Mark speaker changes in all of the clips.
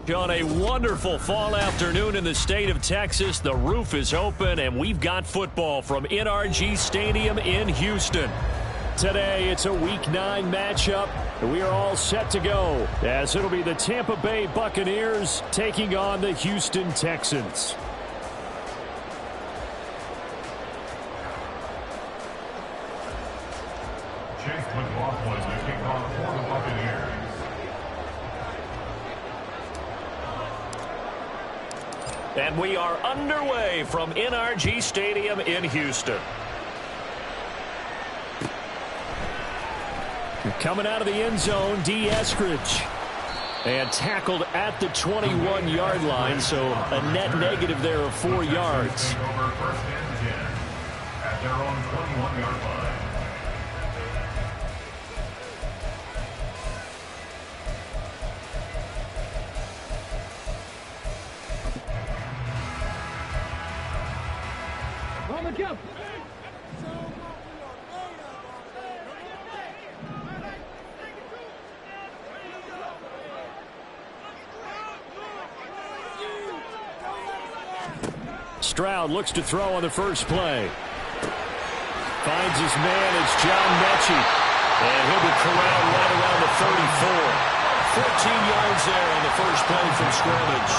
Speaker 1: On a wonderful fall afternoon in the state of Texas, the roof is open, and we've got football from NRG Stadium in Houston. Today, it's a Week 9 matchup, and we are all set to go, as it'll be the Tampa Bay Buccaneers taking on the Houston Texans. And we are underway from NRG Stadium in Houston. Coming out of the end zone, D. Eskridge. And tackled at the 21-yard line, so a net negative there of 4 yards.
Speaker 2: First and 10 at their own 21-yard line.
Speaker 3: Go.
Speaker 1: Stroud looks to throw on the first play. Finds his man, it's John Mechie. And he'll be corralled right around the 34. 14 yards there on the first play from scrimmage.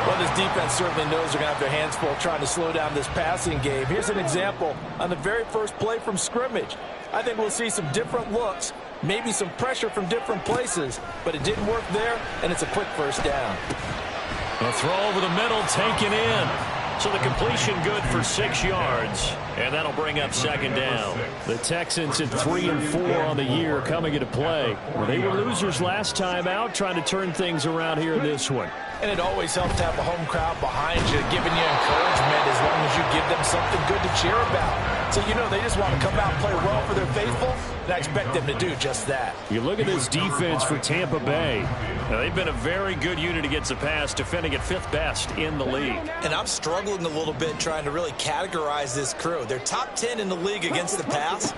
Speaker 4: Well, this defense certainly knows they're going to have their hands full trying to slow down this passing game. Here's an example on the very first play from scrimmage. I think we'll see some different looks, maybe some pressure from different places, but it didn't work there, and it's a quick first down.
Speaker 1: A throw over the middle, taken in. So the completion good for 6 yards, and that'll bring up second down. The Texans at 3-4 on the year coming into play. Well, they were losers last time out, trying to turn things around here in this one.
Speaker 4: And it always helps to have a home crowd behind you, giving you encouragement as long as you give them something good to cheer about. So, you know, they just want to come out and play well for their faithful, and I expect them to do just that.
Speaker 1: You look at this defense for Tampa Bay. Now, they've been a very good unit against the pass, defending at 5th best in the league.
Speaker 5: And I'm struggling a little bit trying to really categorize this crew. They're top 10 in the league against the pass,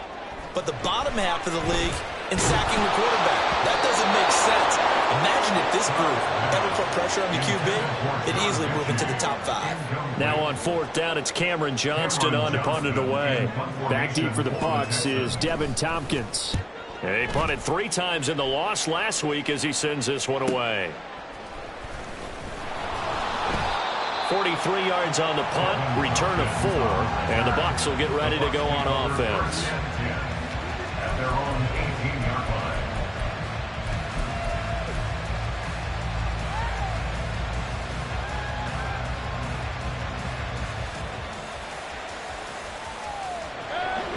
Speaker 5: but the bottom half of the league in sacking the quarterback. That doesn't make sense. Imagine if this group ever put pressure on the QB, it'd easily move into the top 5.
Speaker 1: Now on 4th down, it's Cameron Johnston on to punt it away. Back deep for the Bucs is Devin Tompkins. He punted 3 times in the loss last week as he sends this one away. 43 yards on the punt, return of 4, and the Bucs will get ready to go on offense.
Speaker 2: At their own 18-yard line.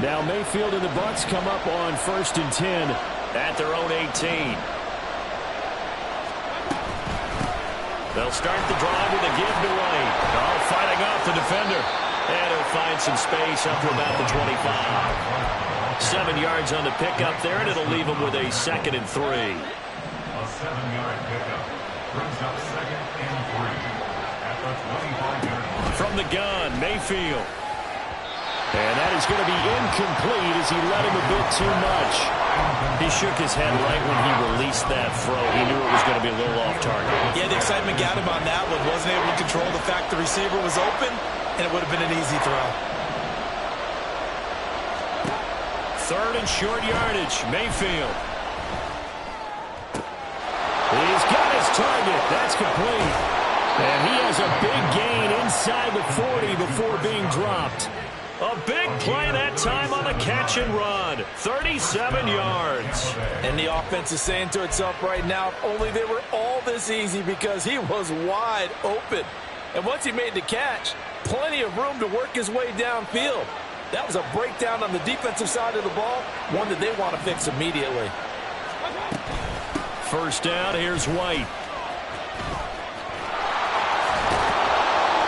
Speaker 1: Now Mayfield and the Bucs come up on 1st and 10 at their own 18. They'll start the drive with a give to White. Oh, fighting off the defender. And he'll find some space up to about the 25. 7 yards on the pickup there, and it'll leave him with a 2nd and 3.
Speaker 2: A 7-yard pickup brings up 2nd and 3 at the 25-yard line.
Speaker 1: From the gun, Mayfield. And that is going to be incomplete as he let him a bit too much. He shook his head right when he released that throw. He knew it was going to be a little off target.
Speaker 5: Yeah, the excitement got him on that one. Wasn't able to control the fact the receiver was open, and it would have been an easy throw.
Speaker 1: 3rd and short yardage, Mayfield. He's got his target. That's complete. And he has a big gain inside the 40 before being dropped. A big play that time on the catch and run. 37 yards.
Speaker 4: And the offense is saying to itself right now, if only they were all this easy, because he was wide open. And once he made the catch, plenty of room to work his way downfield. That was a breakdown on the defensive side of the ball, one that they want to fix immediately.
Speaker 1: 1st down, here's White.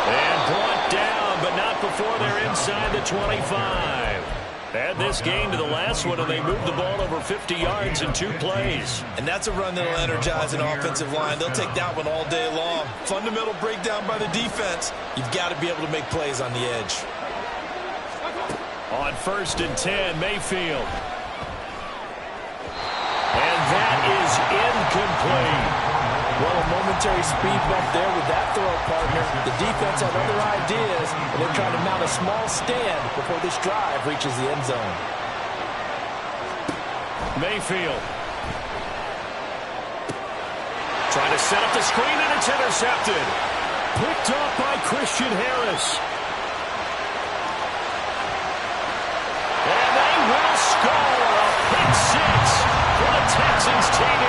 Speaker 1: And brought down, but not before they're inside the 25. Add this game to the last one, and they moved the ball over 50 yards in 2 plays.
Speaker 5: And that's a run that'll energize an offensive line. They'll take that one all day long. Fundamental breakdown by the defense. You've got to be able to make plays on the edge.
Speaker 1: On 1st and 10, Mayfield. And that is incomplete.
Speaker 4: Well, a momentary speed bump there with that throw, partner. The defense had other ideas, and they're trying to mount a small stand before this drive reaches the end zone.
Speaker 1: Mayfield. Trying to set up the screen, and it's intercepted. Picked off by Christian Harris. And they will score a pick six for the Texans TD.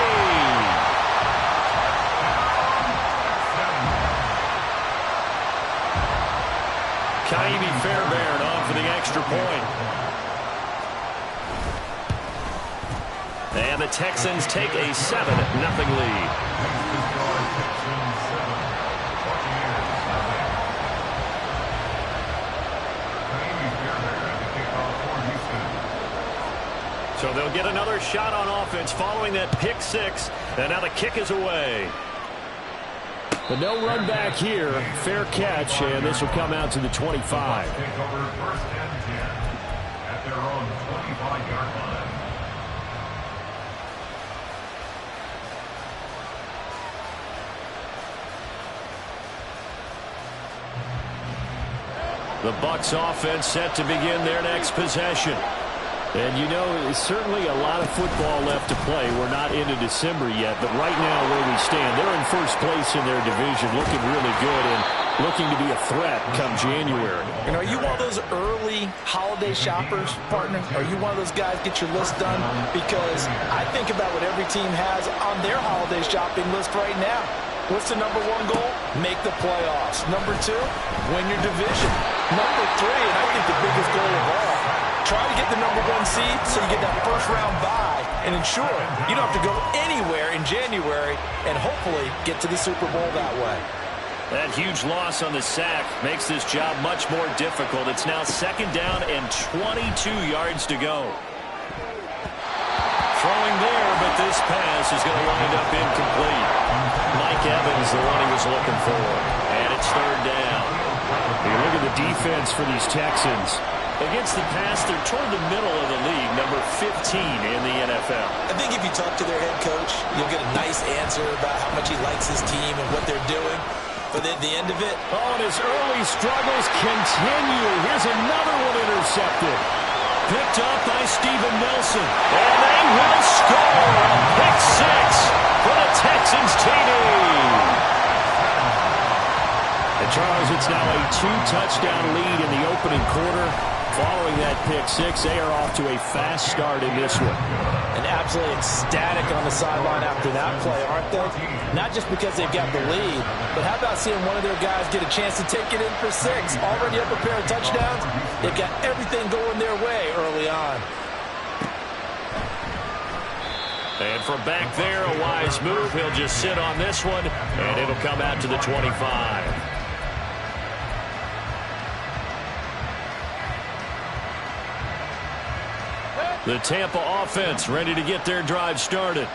Speaker 1: Kaimi Fairbairn on for the extra point. And the Texans take a 7-0 lead. So they'll get another shot on offense following that pick six. And now the kick is away. But no run back here. Fair catch, and this will come out to the 25.
Speaker 2: Take over first and 10 at their own 25-yard line.
Speaker 1: The Bucs offense set to begin their next possession. And you know, there's certainly a lot of football left to play. We're not into December yet, but right now where we stand, they're in first place in their division, looking really good and looking to be a threat come January.
Speaker 4: And are you one of those early holiday shoppers, partner? Are you one of those guys get your list done? Because I think about what every team has on their holiday shopping list right now. What's the number one goal? Make the playoffs. Number two, win your division. Number three, and I think the biggest goal of all, try to get the number one seed so you get that first round bye and ensure you don't have to go anywhere in January and hopefully get to the Super Bowl that way.
Speaker 1: That huge loss on the sack makes this job much more difficult. It's now second down and 22 yards to go. Throwing there, but this pass is going to wind up incomplete. Mike Evans, the one he was looking for. And it's third down. You look at the defense for these Texans. Against the pass, they're toward the middle of the league, number 15 in the NFL.
Speaker 5: I think if you talk to their head coach, you'll get a nice answer about how much he likes his team and what they're doing. But at the end of it,
Speaker 1: oh, and his early struggles continue. Here's another one intercepted. Picked up by Steven Nelson. And they will score a pick six for the Texans TD. And Charles, it's now a 2-touchdown lead in the opening quarter. Following that pick six, they are off to a fast start in this one.
Speaker 4: And absolutely ecstatic on the sideline after that play, aren't they? Not just because they've got the lead, but how about seeing one of their guys get a chance to take it in for six? Already up a pair of touchdowns. They've got everything going their way early on.
Speaker 1: And from back there, a wise move. He'll just sit on this one, and it'll come out to the 25. The Tampa offense ready to get their drive started.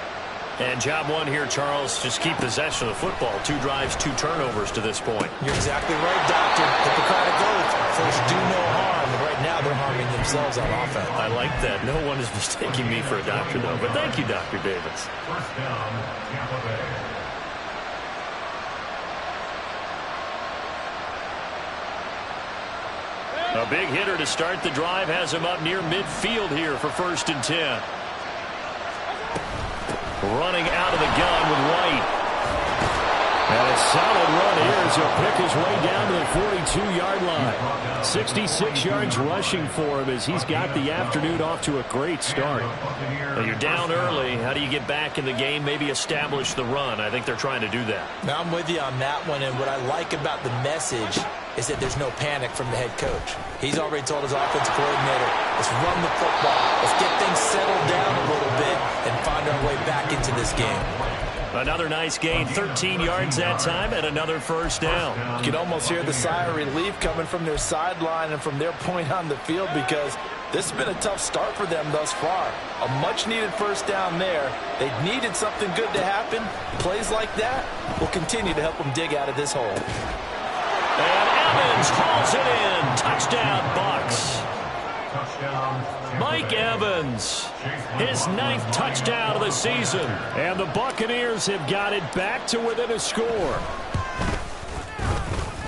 Speaker 1: And job one here, Charles, just keep possession of the football. 2 drives, 2 turnovers to this point.
Speaker 5: you're exactly right, Doctor. Hippocratic oath. First, do no harm. And right now, they're harming themselves on offense.
Speaker 1: I like that. No one is mistaking me for a doctor, though. But thank you, Dr. Davis.
Speaker 2: First down, Tampa Bay.
Speaker 1: A big hitter to start the drive has him up near midfield here for first and 10. Running out of the gun with White. And a solid run here as he'll pick his way down to the 42-yard line. 66 yards rushing for him as he's got the afternoon off to a great start. Now you're down early. How do you get back in the game? Maybe establish the run. I think they're trying to do that.
Speaker 5: Now, I'm with you on that one, and what I like about the message is that there's no panic from the head coach. He's already told his offensive coordinator, let's run the football, let's get things settled down a little bit and find our way back into this game.
Speaker 1: Another nice gain, 13 yards that time, and another first down.
Speaker 4: You can almost hear the sigh of relief coming from their sideline and from their point on the field because this has been a tough start for them thus far. A much-needed first down there. They needed something good to happen. Plays like that will continue to help them dig out of this hole.
Speaker 1: And Evans calls it in. Touchdown, Bucs.
Speaker 2: Touchdown,
Speaker 1: Mike Evans, his 9th touchdown of the season. And the Buccaneers have got it back to within a score.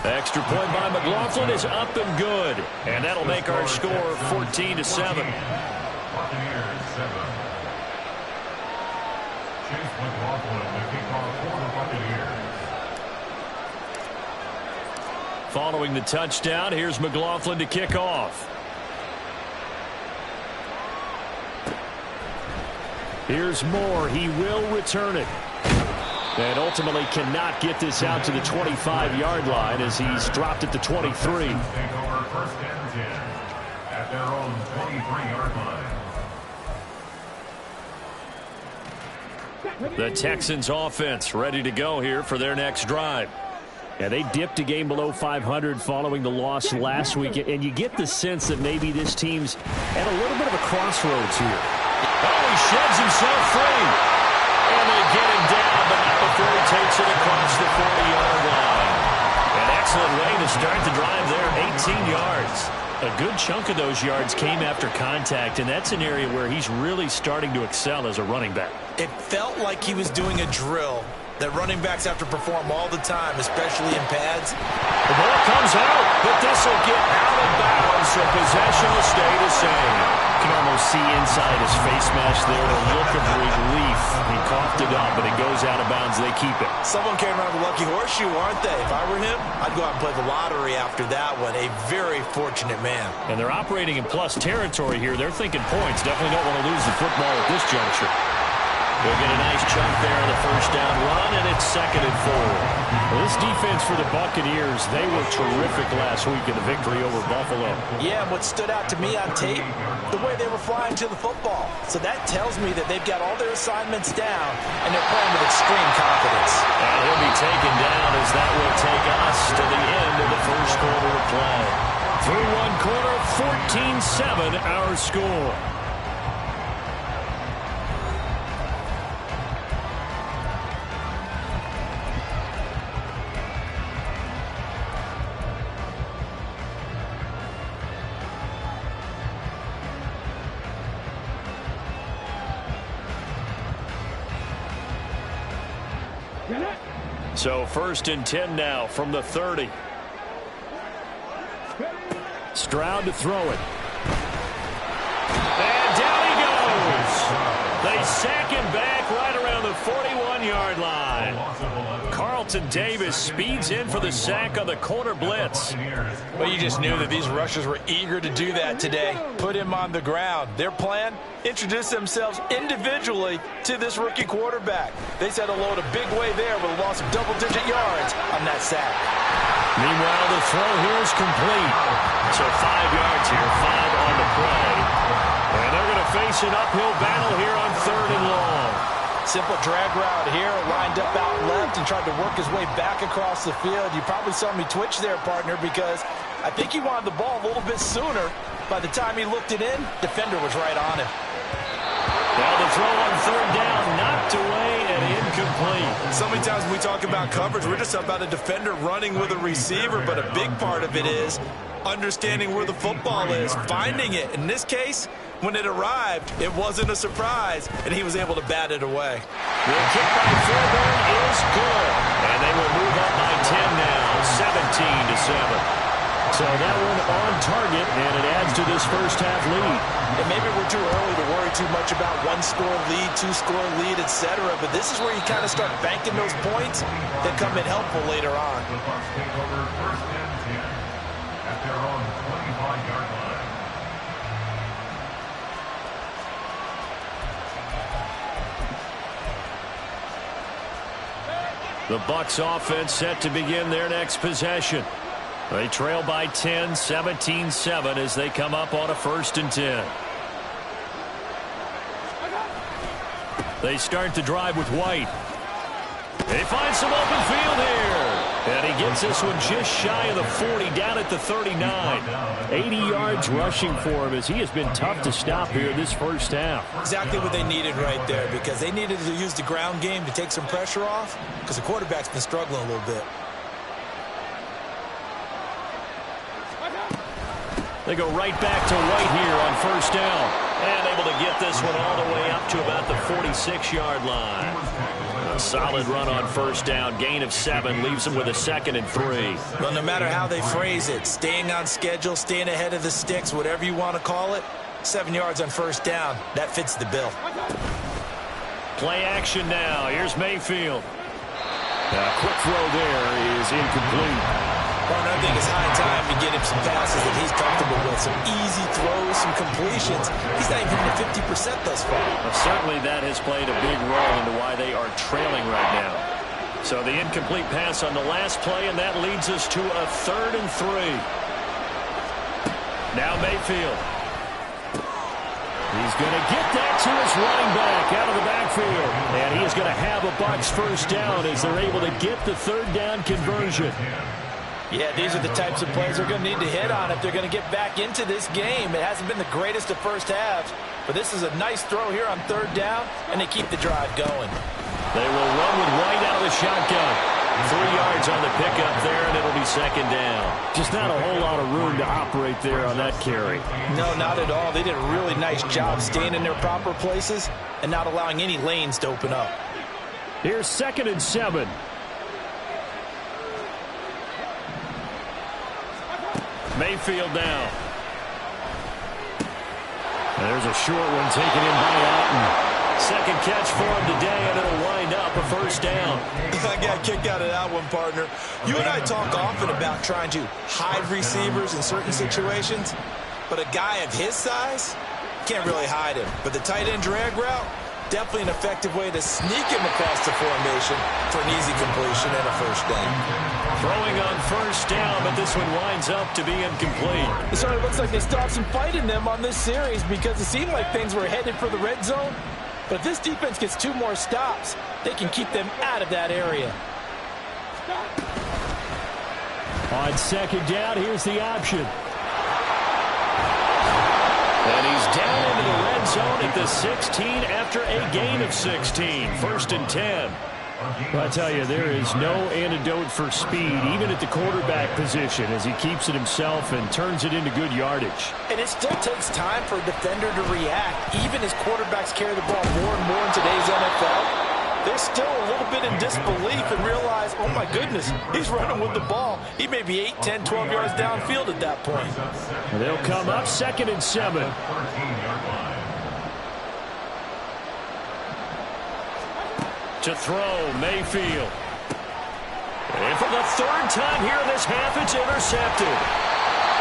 Speaker 1: Extra point by McLaughlin is up and good. And that'll make our score 14-7.
Speaker 2: Buccaneers 7. Chase McLaughlin, the kickoff for the Buccaneers.
Speaker 1: Following the touchdown, here's McLaughlin to kick off. Here's Moore. He will return it. And ultimately cannot get this out to the 25-yard line as he's dropped at the 23.
Speaker 2: Take over first and 10 at their own 23-yard line.
Speaker 1: The Texans offense ready to go here for their next drive. Yeah, they dipped a game below 500 following the loss last week, and you get the sense that maybe this team's at a little bit of a crossroads here. Oh, he sheds himself free. And they get him down, but not before he takes it across the 40-yard line. An excellent way to start the drive there, 18 yards. A good chunk of those yards came after contact, and that's an area where he's really starting to excel as a running back.
Speaker 5: It felt like he was doing a drill that running backs have to perform all the time, especially in pads.
Speaker 1: The ball comes out, but this will get out of bounds, so possession will stay the same. You can almost see inside his face mask there the look of relief. He coughed it up, but it goes out of bounds. They keep it.
Speaker 5: Someone came around with a lucky horseshoe, aren't they? If I were him, I'd go out and play the lottery after that one. A very fortunate man.
Speaker 1: And they're operating in plus territory here. They're thinking points. Definitely don't want to lose the football at this juncture. They'll get a nice chunk there on the first down run, and it's 2nd and 4. Well, this defense for the Buccaneers, they were terrific last week in the victory over Buffalo.
Speaker 5: Yeah, and what stood out to me on tape, the way they were flying to the football. So that tells me that they've got all their assignments down, and they're playing with extreme confidence.
Speaker 1: And he'll be taken down as that will take us to the end of the first quarter of play. Through one quarter, 14-7 our score. So 1st and 10 now from the 30. Stroud to throw it. And down he goes. They sack him back right around the 41-yard line. Carlton Davis speeds in for the sack on the corner blitz.
Speaker 4: Well, you just knew that these rushers were eager to do that today. Put him on the ground. Their plan, introduce themselves individually to this rookie quarterback. They set a load a big way there with a loss of double-digit yards on that sack.
Speaker 1: Meanwhile, the throw here is complete. So 5 yards here, 5 on the play. And they're going to face an uphill battle here on 3rd and long.
Speaker 5: Simple drag route here, lined up out left and tried to work his way back across the field. You probably saw me twitch there, partner, because I think he wanted the ball a little bit sooner. By the time he looked it in, defender was right on him.
Speaker 1: Now the throw on 3rd down, knocked away and incomplete.
Speaker 5: So many times when we talk about coverage, we're just about a defender running with a receiver, but a big part of it is understanding where the football is, finding it. In this case, when it arrived, it wasn't a surprise, and he was able to bat it away.
Speaker 1: The kick by Fairburn is good, and they will move up by 10 now, 17-7. So that one on target, and it adds to this first half lead.
Speaker 5: And maybe we're too early to worry too much about one-score lead, two-score lead, etc. But this is where you kind of start banking those points that come in helpful later on.
Speaker 2: The Bucs take over first and 10 at their own 25-yard line.
Speaker 1: The Bucs offense set to begin their next possession. They trail by 10, 17-7 as they come up on a 1st and 10. They start the drive with White. They find some open field here. And he gets this one just shy of the 40, down at the 39. 80 yards rushing for him as he has been tough to stop here this first half.
Speaker 5: Exactly what they needed right there, because they needed to use the ground game to take some pressure off, because the quarterback's been struggling a little bit.
Speaker 1: They go right back to White here on first down. And able to get this one all the way up to about the 46-yard line. A solid run on first down. Gain of 7 leaves them with a 2nd and 3.
Speaker 5: Well, no matter how they phrase it, staying on schedule, staying ahead of the sticks, whatever you want to call it, 7 yards on first down, that fits the bill.
Speaker 1: Play action now. Here's Mayfield. A quick throw there is incomplete.
Speaker 5: Well, I think it's high time to get him some passes that he's comfortable with. Some easy throws, some completions. He's not even at 50% thus far.
Speaker 1: Well, certainly that has played a big role into why they are trailing right now. So the incomplete pass on the last play, and that leads us to a 3rd and 3. Now Mayfield. He's going to get that to his running back out of the backfield. And he is going to have a Bucs first down as they're able to get the 3rd down conversion.
Speaker 4: Yeah, these are the types of plays they're going to need to hit on if they're going to get back into this game. It hasn't been the greatest of first halves, but this is a nice throw here on 3rd down, and they keep the drive going.
Speaker 1: They will run with White out of the shotgun. 3 yards on the pickup there, and it'll be 2nd down. Just not a whole lot of room to operate there on that carry.
Speaker 4: No, not at all. They did a really nice job staying in their proper places and not allowing any lanes to open up.
Speaker 1: Here's 2nd and 7. Mayfield now. There's a short one taken in by Alton. 2nd catch for him today, and it'll wind up a first down.
Speaker 5: I got a kick out of that one, partner. You and I talk often about trying to hide receivers in certain situations, but a guy of his size can't really hide him. But the tight end drag route, definitely an effective way to sneak him across the formation for an easy completion and a first down.
Speaker 1: Throwing on first down, but this one winds up to be incomplete.
Speaker 4: So it looks like they still have some fight in them on this series because it seemed like things were headed for the red zone. But if this defense gets 2 more stops, they can keep them out of that area.
Speaker 1: On 2nd down, here's the option. And he's down into the red zone at the 16 after a gain of 16. 1st and 10. Well, I tell you, there is no antidote for speed, even at the quarterback position, as he keeps it himself and turns it into good yardage.
Speaker 4: And it still takes time for a defender to react. Even as quarterbacks carry the ball more and more in today's NFL, they're still a little bit in disbelief and realize, oh my goodness, he's running with the ball. He may be 8, 10, 12 yards downfield at that point.
Speaker 1: And they'll come up 2nd and 7. To throw, Mayfield. And for the 3rd time here in this half, it's intercepted.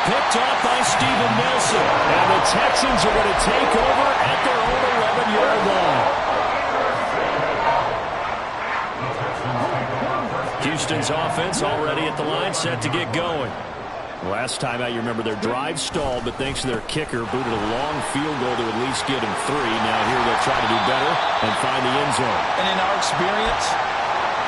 Speaker 1: Picked off by Steven Nelson. And the Texans are going to take over at their own 11-yard line. Houston's offense already at the line, set to get going. Last time out, you remember their drive stalled, but thanks to their kicker, booted a long field goal to at least get him 3. Now here they'll try to do better and find the end zone.
Speaker 4: And in our experience,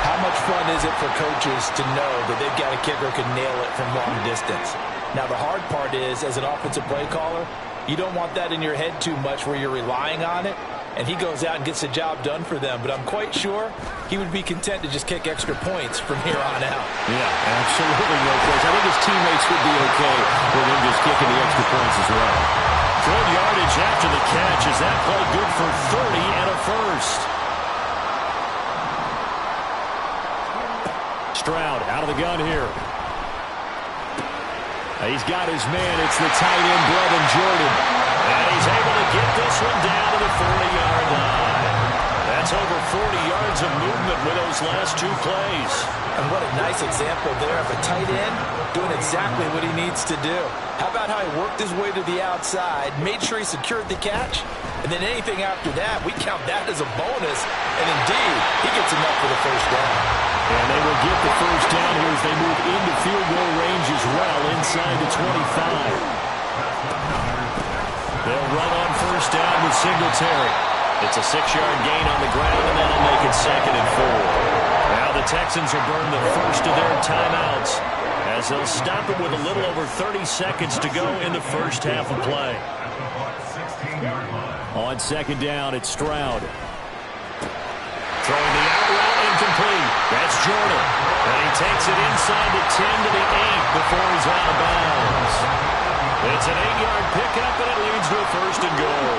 Speaker 4: how much fun is it for coaches to know that they've got a kicker who can nail it from long distance? Now the hard part is, as an offensive play caller, you don't want that in your head too much where you're relying on it. And he goes out and gets the job done for them. But I'm quite sure he would be content to just kick extra points from here on out.
Speaker 1: Yeah, absolutely no question. I think his teammates would be okay with him just kicking the extra points as well. Good yardage after the catch. Is that play good for 30 and a first? Stroud out of the gun here. He's got his man. It's the tight end, Brevin Jordan. And he's able to get this one down to the 40-yard line. That's over 40 yards of movement with those last 2 plays.
Speaker 4: And what a nice example there of a tight end doing exactly what he needs to do. How about how he worked his way to the outside, made sure he secured the catch, and then anything after that, we count that as a bonus. And indeed, he gets enough for the first down.
Speaker 1: And they will get the first down here as they move into field goal range as well, inside the 25. They'll run on first down with Singletary. It's a 6-yard gain on the ground, and that'll make it 2nd and 4. Now the Texans will burn the first of their timeouts as they'll stop it with a little over 30 seconds to go in the first half of play. On 2nd down, it's Stroud. Throwing the out route incomplete. That's Jordan. And he takes it inside the 10 to the 8 before he's out of bounds. It's an 8-yard pickup, and it leads to a 1st and goal.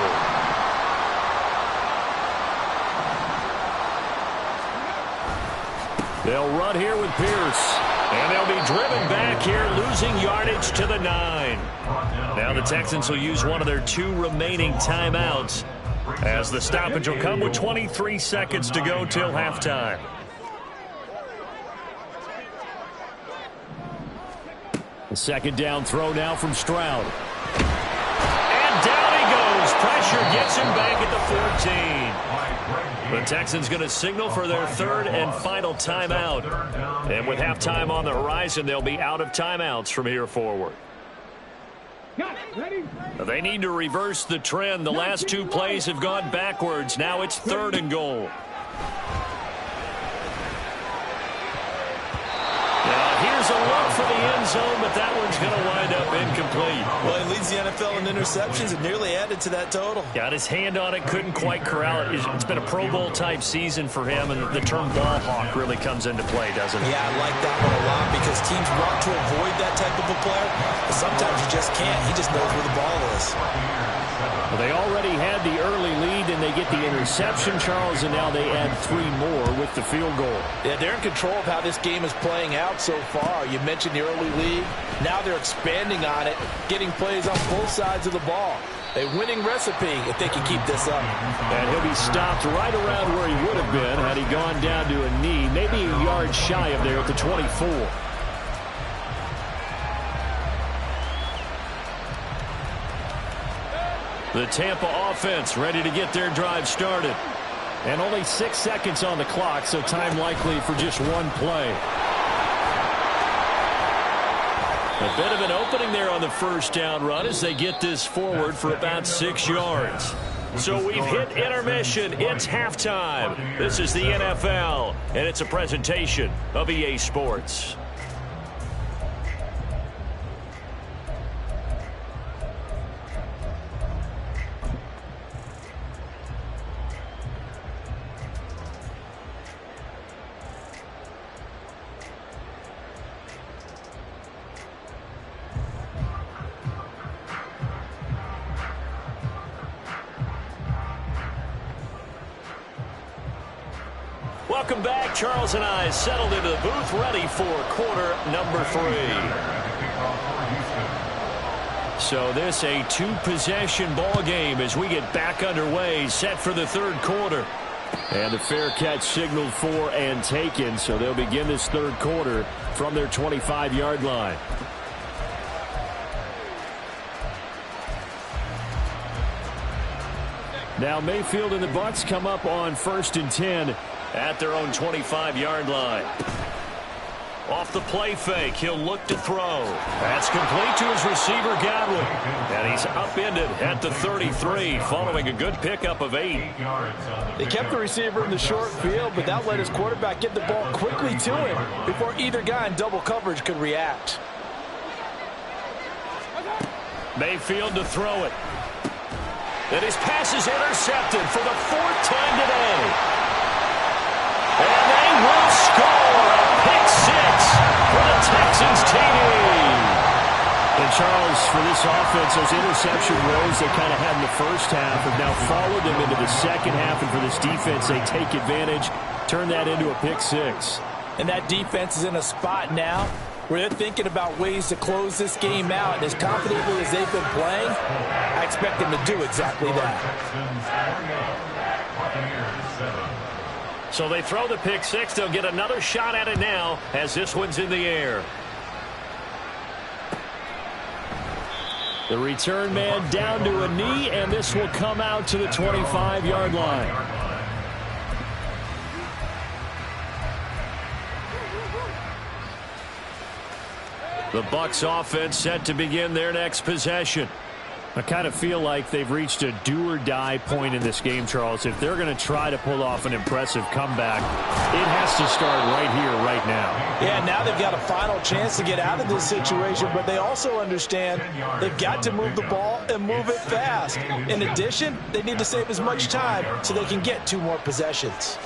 Speaker 1: They'll run here with Pierce. And they'll be driven back here, losing yardage to the 9. Now the Texans will use one of their 2 remaining timeouts, as the stoppage will come with 23 seconds to go till halftime. The 2nd down throw now from Stroud. And down he goes. Pressure gets him back at the 14. The Texans going to signal for their 3rd and final timeout. And with halftime on the horizon, they'll be out of timeouts from here forward. They need to reverse the trend. The last 2 plays have gone backwards. Now it's 3rd and goal. Here's a look for the end zone, but that one's going to wind up incomplete.
Speaker 5: Well, he leads the NFL in interceptions and nearly added to that total.
Speaker 1: Got his hand on it, couldn't quite corral it. It's been a Pro Bowl-type season for him, and the term ball hawk really comes into play, doesn't it?
Speaker 5: Yeah, I like that one a lot because teams want to avoid that type of a player, but sometimes you just can't. He just knows where the ball is.
Speaker 1: Well, they already had the early lead, and they get the interception, Charles, and now they add 3 more with the field goal.
Speaker 4: Yeah, they're in control of how this game is playing out so far. You mentioned the early lead. Now they're expanding on it, getting plays on both sides of the ball. A winning recipe if they can keep this up.
Speaker 1: And he'll be stopped right around where he would have been had he gone down to a knee, maybe a yard shy of there at the 24. The Tampa offense ready to get their drive started. And only 6 seconds on the clock, so time likely for just 1 play. A bit of an opening there on the 1st down run as they get this forward for about 6 yards. So we've hit intermission. It's halftime. This is the NFL, and it's a presentation of EA Sports. Welcome back. Charles and I settled into the booth, ready for quarter number 3. So this a 2-possession ball game as we get back underway, set for the 3rd quarter. And a fair catch signaled for and taken, so they'll begin this 3rd quarter from their 25-yard line. Now Mayfield and the Bucs come up on 1st and 10 at their own 25-yard line. Off the play fake, he'll look to throw. That's complete to his receiver, Godwin. And he's upended at the 33 following a good pickup of 8.
Speaker 4: They kept the receiver in the short field, but that let his quarterback get the ball quickly to him before either guy in double coverage could react.
Speaker 1: Mayfield to throw it. And his pass is intercepted for the 4th time today. And they will score a pick 6 for the Texans TD. And Charles, for this offense, those interception rows they kind of had in the 1st half have now followed them into the 2nd half. And for this defense, they take advantage, turn that into a pick 6.
Speaker 4: And that defense is in a spot now where they're thinking about ways to close this game out. And as confidently as they've been playing, I expect them to do exactly that.
Speaker 1: So they throw the pick 6. They'll get another shot at it now as this one's in the air. The return man down to a knee, and this will come out to the 25-yard line. The Bucs offense set to begin their next possession. I kind of feel like they've reached a do-or-die point in this game, Charles. If they're going to try to pull off an impressive comeback, it has to start right here, right now.
Speaker 4: Yeah, now they've got a final chance to get out of this situation, but they also understand they've got to move the ball and move it fast. In addition, they need to save as much time so they can get 2 more possessions.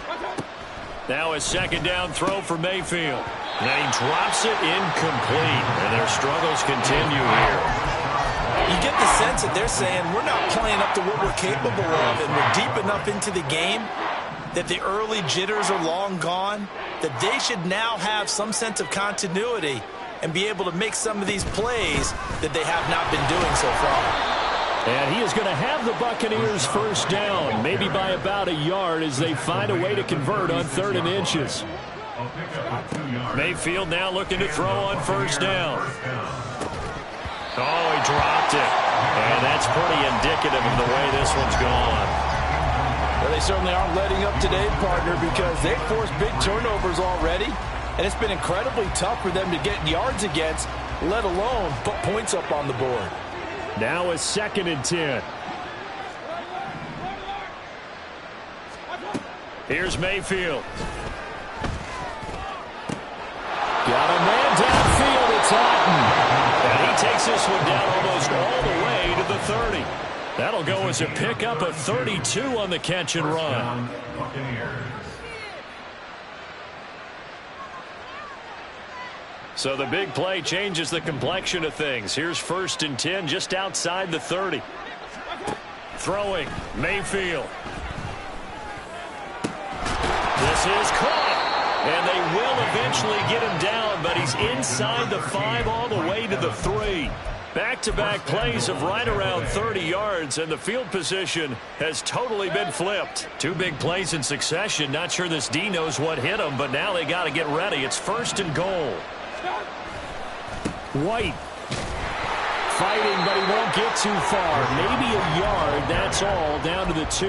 Speaker 1: Now a 2nd down throw for Mayfield. And he drops it incomplete, and their struggles continue here.
Speaker 5: You get the sense that they're saying we're not playing up to what we're capable of, and we're deep enough into the game that the early jitters are long gone, that they should now have some sense of continuity and be able to make some of these plays that they have not been doing so far.
Speaker 1: And he is going to have the Buccaneers first down, maybe by about a yard as they find a way to convert on 3rd and inches. Mayfield now looking to throw on first down. Oh, he dropped it. And that's pretty indicative of the way this one's gone.
Speaker 4: Well, they certainly aren't letting up today, partner, because they've forced big turnovers already, and it's been incredibly tough for them to get yards against, let alone put points up on the board.
Speaker 1: Now a 2nd and 10. Here's Mayfield. Got a man downfield. It's Otten. And he takes this one down almost all the way to the 30. That'll go as a pickup of 32 on the catch and run. So the big play changes the complexion of things. Here's 1st and 10 just outside the 30. Throwing, Mayfield. This is caught. And they will eventually get him down, but he's inside the 5 all the way to the 3. Back-to-back plays of right around 30 yards, and the field position has totally been flipped. 2 big plays in succession. Not sure this D knows what hit him, but now they got to get ready. It's 1st and goal. White fighting, but he won't get too far. Maybe a yard, that's all, down to the 2.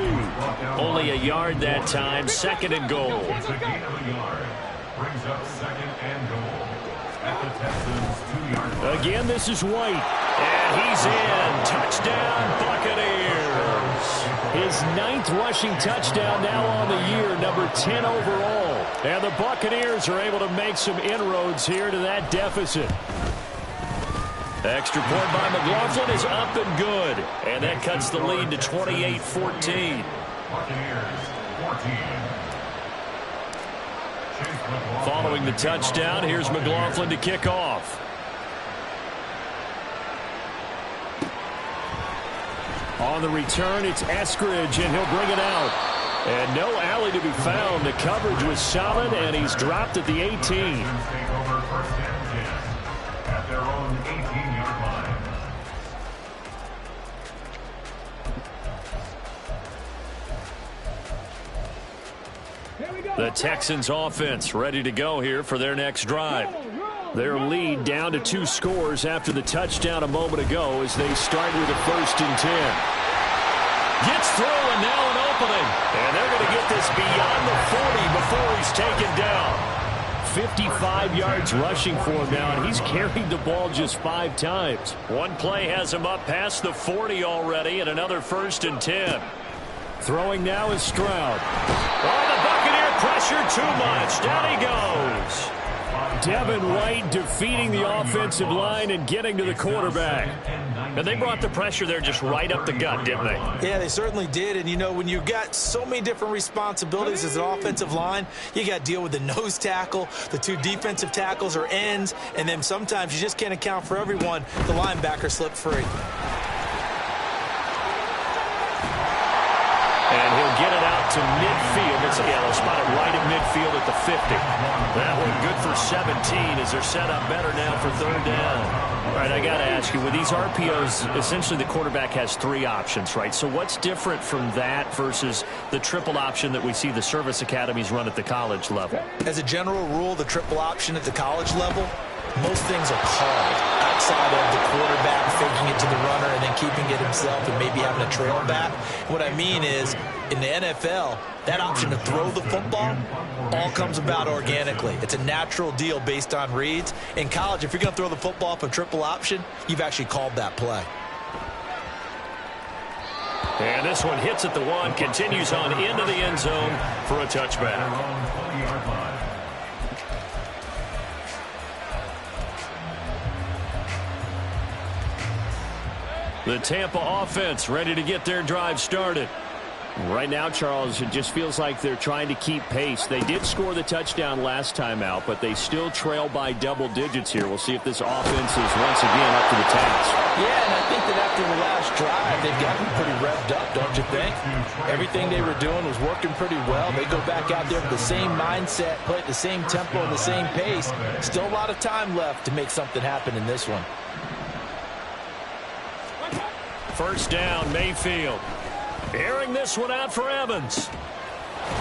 Speaker 1: Only a yard that time. 2nd and goal.
Speaker 2: It's a gain of a yard. Brings up 2nd and goal. At the Texans' 2-yard line.
Speaker 1: Again, this is White. And he's in. Touchdown, Buccaneers. His 9th rushing touchdown now on the year, number 10 overall. And the Buccaneers are able to make some inroads here to that deficit. Extra point by McLaughlin is up and good. And that cuts the lead to 28-14.
Speaker 2: Buccaneers 14.
Speaker 1: Following the touchdown, here's McLaughlin to kick off. On the return, it's Eskridge, and he'll bring it out. And no alley to be found. The coverage was solid, and he's dropped at the 18.
Speaker 2: Take over 1st and 10 at their own 18-yard line.
Speaker 1: The Texans offense ready to go here for their next drive. Their lead down to 2 scores after the touchdown a moment ago as they start with a 1st and 10. Gets through and now an opening. And they're going to get this beyond the 40 before he's taken down. 55 yards rushing for him now, and he's carried the ball just 5 times. One play has him up past the 40 already, and another 1st and 10. Throwing now is Stroud. Oh, the Buccaneer pressure too much. Down he goes. Devin White defeating the offensive line and getting to the quarterback. And they brought the pressure there just right up the gut, didn't they?
Speaker 5: Yeah, they certainly did. And, you know, when you've got so many different responsibilities as an offensive line, you got to deal with the nose tackle, the 2 defensive tackles or ends, and then sometimes you just can't account for everyone. The linebacker slipped free.
Speaker 1: And he'll get it out to midfield. They'll spot it right at midfield at the 50. That one good for 17 as they're set up better now for 3rd down. All right, I got to ask you, with these RPOs, essentially the quarterback has 3 options, right? So what's different from that versus the triple option that we see the service academies run at the college level?
Speaker 5: As a general rule, the triple option at the college level, most things are called outside of the quarterback faking it to the runner and then keeping it himself and maybe having a trail back. What I mean is, in the NFL, that option to throw the football all comes about organically. It's a natural deal based on reads. In college, if you're going to throw the football off a triple option, you've actually called that play.
Speaker 1: And this one hits at the 1, continues on into the end zone for a touchback. The Tampa offense ready to get their drive started. Right now, Charles, it just feels like they're trying to keep pace. They did score the touchdown last time out, but they still trail by double digits here. We'll see if this offense is once again up to the task.
Speaker 4: Yeah, and I think that after the last drive, they've gotten pretty revved up, don't you think? Everything they were doing was working pretty well. They go back out there with the same mindset, play at the same tempo and the same pace. Still a lot of time left to make something happen in this one.
Speaker 1: First down, Mayfield. Airing this one out for Evans.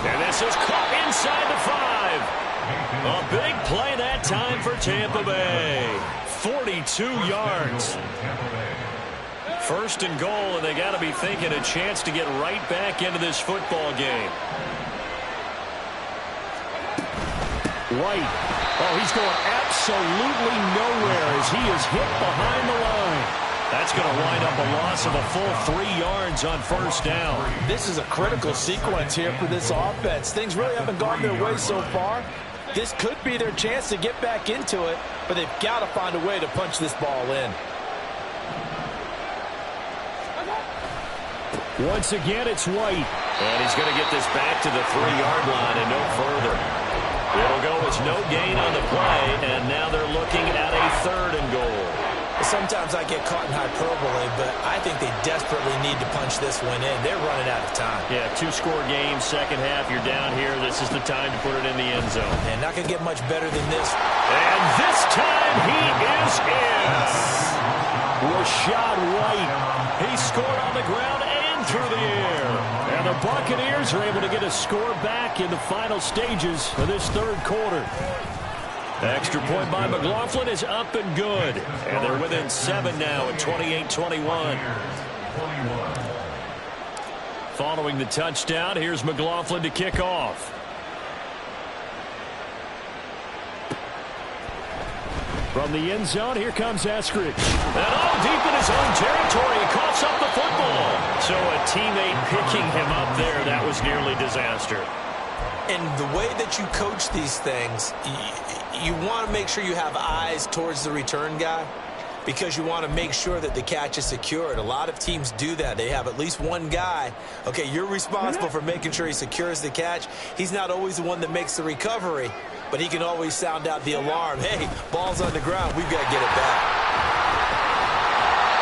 Speaker 1: And this is caught inside the 5. A big play that time for Tampa Bay. 42 yards. First and goal, and they got to be thinking a chance to get right back into this football game. White. Oh, he's going absolutely nowhere as he is hit behind the line. That's going to wind up a loss of a full 3 yards on first down.
Speaker 4: This is a critical sequence here for this offense. Things really haven't gone their way so far. This could be their chance to get back into it, but they've got to find a way to punch this ball in.
Speaker 1: Once again, it's White. And he's going to get this back to the 3-yard line and no further. It'll go as no gain on the play, and now they're looking at a 3rd and goal.
Speaker 5: Sometimes I get caught in hyperbole, but I think they desperately need to punch this one in. They're running out of time.
Speaker 1: Yeah, 2-score game, second half, you're down here. This is the time to put it in the end zone.
Speaker 5: And not going to get much better than this.
Speaker 1: And this time he is in. Rashad White. He scored on the ground and through the air. And the Buccaneers are able to get a score back in the final stages of this 3rd quarter. Extra point by McLaughlin is up and good. And they're within 7 now at 28-21. Following the touchdown, here's McLaughlin to kick off. From the end zone, here comes Eskridge. And all deep in his own territory, he coughs up the football. So a teammate picking him up there, that was nearly disaster.
Speaker 5: And the way that you coach these things, you want to make sure you have eyes towards the return guy because you want to make sure that the catch is secured. A lot of teams do that. They have at least one guy. Okay, you're responsible for making sure he secures the catch. He's not always the one that makes the recovery, but he can always sound out the alarm. Hey, ball's on the ground. We've got to get it back.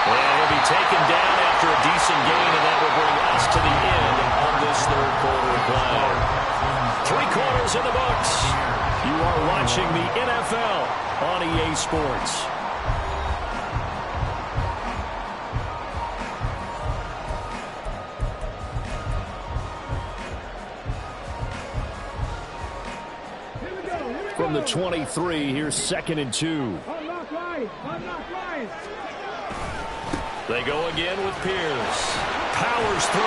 Speaker 1: Well, he'll be taken down after a decent gain, and that will bring us to the end of this 3rd quarter play. 3 quarters in the books. You are watching the NFL on EA Sports. From the 23, here's 2nd and 2. They go again with Pierce. Powers through.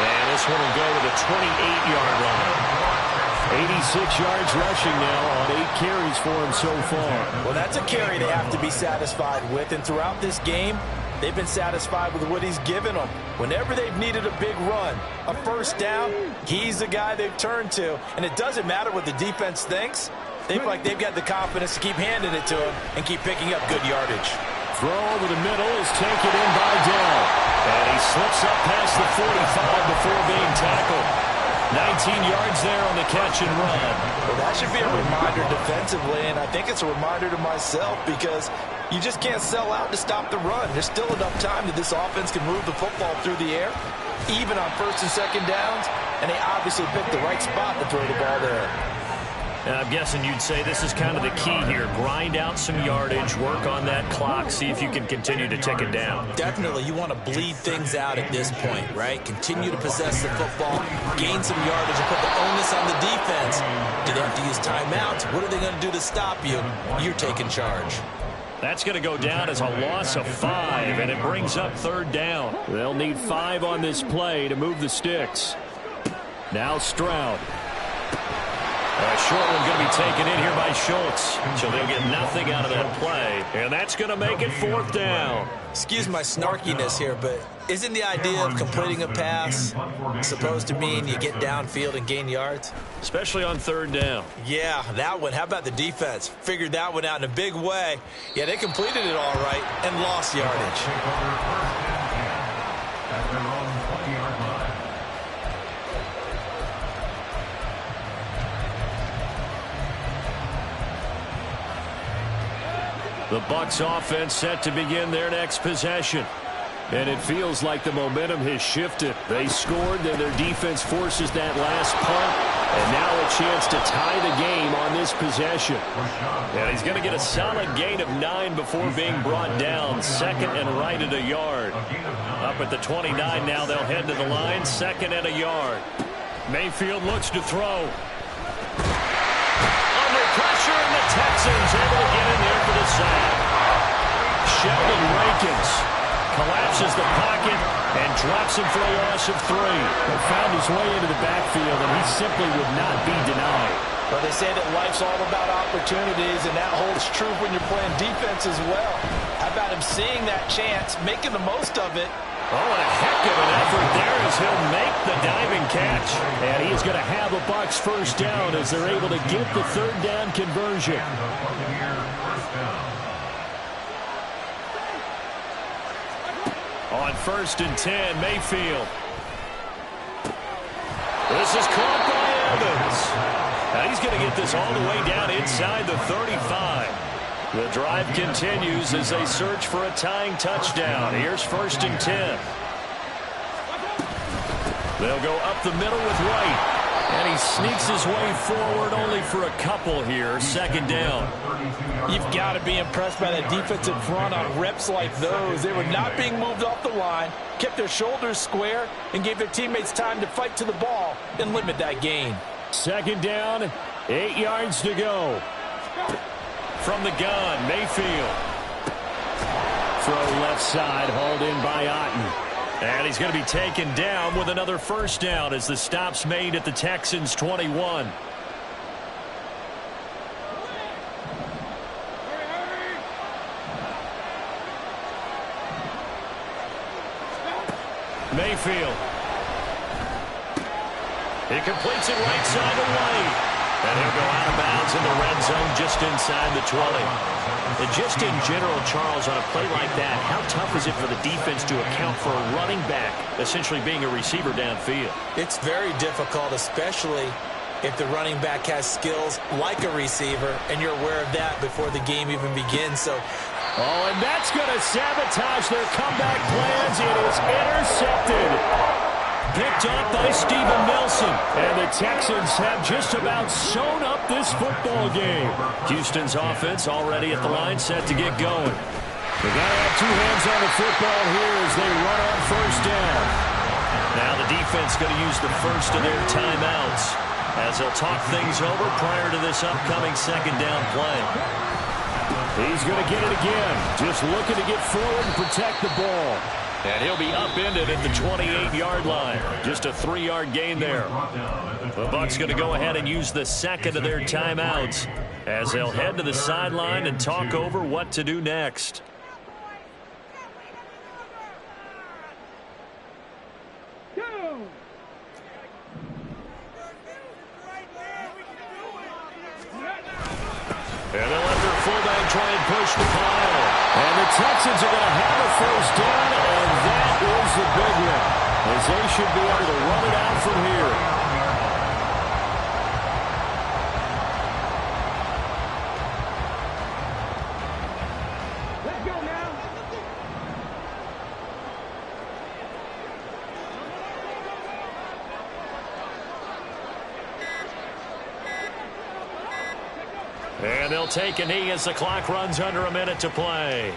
Speaker 1: And this one will go to the 28-yard line. 86 yards rushing now on 8 carries for him so far.
Speaker 4: Well, that's a carry they have to be satisfied with. And throughout this game, they've been satisfied with what he's given them. Whenever they've needed a big run, a first down, he's the guy they've turned to. And it doesn't matter what the defense thinks. They feel like they've got the confidence to keep handing it to him and keep picking up good yardage.
Speaker 1: Throw over the middle is taken in by Dell. And he slips up past the 45 before being tackled. 19 yards there on the catch and run.
Speaker 4: Well, that should be a reminder defensively, and I think it's a reminder to myself because you just can't sell out to stop the run. There's still enough time that this offense can move the football through the air, even on 1st and 2nd downs, and they obviously picked the right spot to throw the ball there.
Speaker 1: And I'm guessing you'd say this is kind of the key here. Grind out some yardage, work on that clock, see if you can continue to tick it down.
Speaker 5: Definitely, you want to bleed things out at this point, right? Continue to possess the football, gain some yardage, and put the onus on the defense. Do they have to use timeouts? What are they going to do to stop you? You're taking charge.
Speaker 1: That's going to go down as a loss of 5, and it brings up 3rd down. They'll need 5 on this play to move the sticks. Now Stroud. A short one going to be taken in here by Schultz. So they'll get nothing out of that play. And that's going to make it 4th down.
Speaker 5: Excuse my snarkiness here, but isn't the idea of completing a pass supposed to mean you get downfield and gain yards?
Speaker 1: Especially on 3rd down.
Speaker 5: Yeah, that one. How about the defense? Figured that one out in a big way. Yeah, they completed it all right and lost yardage.
Speaker 1: The Bucs offense set to begin their next possession. And it feels like the momentum has shifted. They scored, then their defense forces that last punt. And now a chance to tie the game on this possession. And he's going to get a solid gain of 9 before being brought down. Second and right at a yard. Up at the 29 now, they'll head to the line. Second and a yard. Mayfield looks to throw. Under pressure, and the Texans able to get in there for the sack. Sheldon Rankins collapses the pocket and drops him for a loss of 3. He found his way into the backfield, and he simply would not be denied.
Speaker 4: Well, they say that life's all about opportunities, and that holds true when you're playing defense as well. How about him seeing that chance, making the most of it?
Speaker 1: Oh, and a heck of an effort there as he'll make the diving catch. And he is going to have a Bucs first down as they're able to get the third down conversion. On 1st and 10, Mayfield. This is caught by Evans. Now he's going to get this all the way down inside the 35. The drive continues as they search for a tying touchdown. Here's 1st and 10. They'll go up the middle with White. And he sneaks his way forward only for a couple here. 2nd down.
Speaker 4: You've got to be impressed by that defensive front on reps like those. They were not being moved off the line, kept their shoulders square, and gave their teammates time to fight to the ball and limit that gain.
Speaker 1: 2nd down, 8 yards to go. From the gun, Mayfield. Throw left side, hauled in by Otten. And he's going to be taken down with another first down as the stop's made at the Texans' 21. Mayfield. He completes it right side to White. And he'll go out of bounds in the red zone just inside the 20. And just in general, Charles, on a play like that, how tough is it for the defense to account for a running back essentially being a receiver downfield?
Speaker 5: It's very difficult, especially if the running back has skills like a receiver, and you're aware of that before the game even begins. So,
Speaker 1: and that's going to sabotage their comeback plans. It is intercepted. Picked up by Steven Nelson. And the Texans have just about sewn up this football game. Houston's offense already at the line, set to get going. They got to have 2 hands on the football here as they run on 1st down. Now the defense going to use the first of their timeouts as they'll talk things over prior to this upcoming 2nd down play. He's going to get it again. Just looking to get forward and protect the ball. And he'll be upended at the 28-yard line. Just a 3-yard gain there. The Bucs going to go ahead and use the second of their timeouts as they'll head to the sideline and talk over what to do next. And they'll let their fullback try and push the pile. And the Texans are going to have a first down, and that is the big one, as they should be able to run it out from here. Let's go now. And they'll take a knee as the clock runs under a minute to play.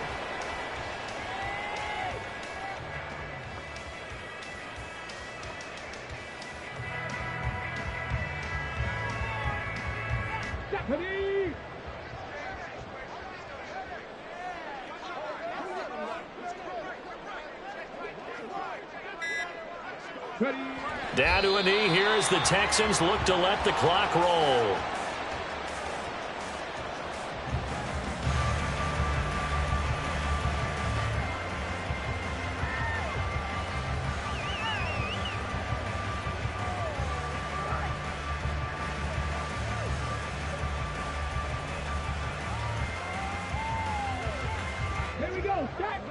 Speaker 1: Down to a knee here as the Texans look to let the clock roll.
Speaker 3: Here we go. Start.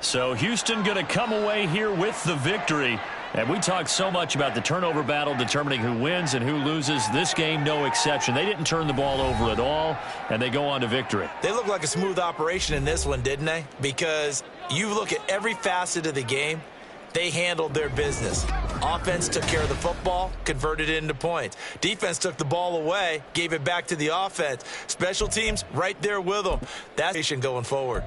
Speaker 1: So Houston going to come away here with the victory. And we talked so much about the turnover battle determining who wins and who loses. This game, no exception. They didn't turn the ball over at all, and they go on to victory.
Speaker 5: They look like a smooth operation in this one, didn't they? Because you look at every facet of the game, they handled their business. Offense took care of the football, converted it into points. Defense took the ball away, gave it back to the offense. Special teams right there with them. That's going forward.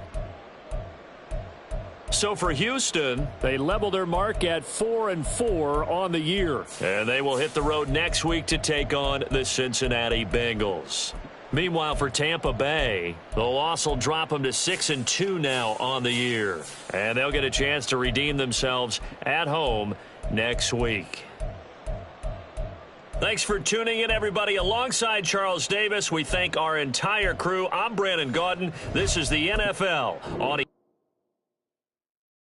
Speaker 1: So for Houston, they level their mark at 4-4 on the year. And they will hit the road next week to take on the Cincinnati Bengals. Meanwhile, for Tampa Bay, the loss will drop them to 6-2 now on the year. And they'll get a chance to redeem themselves at home next week. Thanks for tuning in, everybody. Alongside Charles Davis, we thank our entire crew. I'm Brandon Gaudin. This is the NFL on